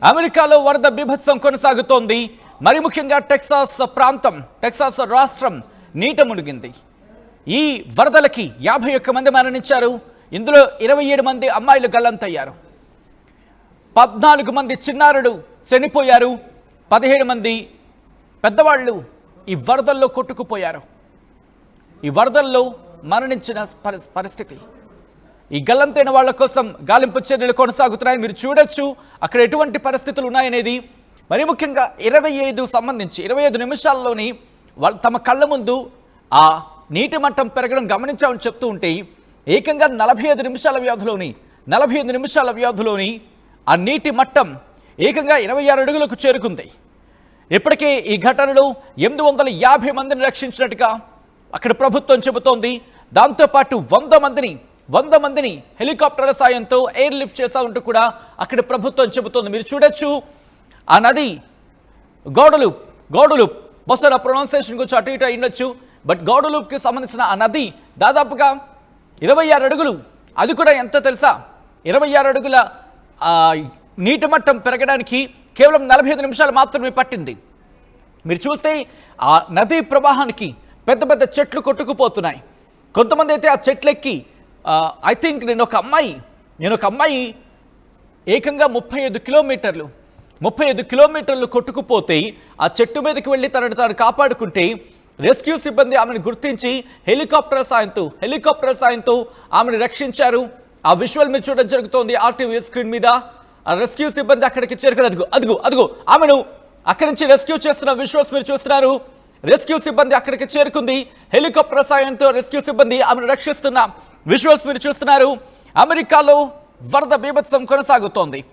అమెరికాలో వరద బీభత్సం కొనసాగుతోంది. మరి ముఖ్యంగా టెక్సాస్ రాష్ట్రం నీట మునిగింది. ఈ వరదలకి 51 మంది మరణించారు. ఇందులో 27 మంది అమ్మాయిలు గల్లంతయ్యారు. 14 మంది చిన్నారులు చనిపోయారు. 17 మంది పెద్దవాళ్ళు ఈ వరదల్లో కొట్టుకుపోయారు. ఈ వరదల్లో మరణించిన పరిస్థితి. ఈ గల్లంతైన వాళ్ళ కోసం గాలింపు చర్యలు కొనసాగుతున్నాయి. మీరు చూడొచ్చు అక్కడ ఎటువంటి పరిస్థితులు ఉన్నాయనేది. మరి ముఖ్యంగా 25 నిమిషాల్లోని వాళ్ళు తమ కళ్ళ ముందు ఆ నీటి మట్టం పెరగడం గమనించామని చెప్తూ ఉంటే ఏకంగా 45 నిమిషాల వ్యవధిలోని ఆ నీటి మట్టం ఏకంగా 26 అడుగులకు చేరుకుంది. ఇప్పటికే ఈ ఘటనలో 850 మందిని రక్షించినట్టుగా అక్కడ ప్రభుత్వం చెబుతోంది. దాంతోపాటు 100 మందిని హెలికాప్టర్ల సాయంతో ఎయిర్ లిఫ్ట్ చేశామంటూ కూడా అక్కడ ప్రభుత్వం చెబుతోంది. మీరు చూడొచ్చు ఆ నది గౌడలూప్ బహుశా ప్రొనౌన్సియేషన్ గురించి అటు ఇటు అయ్యుండొచ్చు. బట్ గౌడలూప్కి సంబంధించిన ఆ నది దాదాపుగా 26 అడుగులు. అది కూడా ఎంత తెలుసా, 26 అడుగుల నీటి మట్టం పెరగడానికి కేవలం 45 నిమిషాలు మాత్రమే పట్టింది. మీరు చూస్తే ఆ నదీ ప్రవాహానికి పెద్ద పెద్ద చెట్లు కొట్టుకుపోతున్నాయి. కొంతమంది అయితే ఆ చెట్లెక్కి ఐ థింక్ నేను ఒక అమ్మాయి ఏకంగా 35 కిలోమీటర్లు కొట్టుకుపోతే ఆ చెట్టు మీదకి వెళ్ళి తనను తాను కాపాడుకుంటే రెస్క్యూ సిబ్బంది ఆమెను గుర్తించి హెలికాప్టర్ సాయంతో ఆమెను రక్షించారు. ఆ విజువల్ మీరు చూడడం జరుగుతోంది RTV స్క్రీన్ మీద. ఆ రెస్క్యూ సిబ్బంది అక్కడికి చేరుకుని అదుగు ఆమెను అక్కడి నుంచి రెస్క్యూ చేస్తున్న విజువల్స్ మీరు చూస్తున్నారు. రెస్క్యూ సిబ్బంది అక్కడికి చేరుకుంది. హెలికాప్టర్ సాయంతో రెస్క్యూ సిబ్బంది ఆమెను రక్షిస్తున్న విజువల్స్ మీరు చూస్తున్నారు. అమెరికాలో వరద బీభత్సం కొనసాగుతోంది.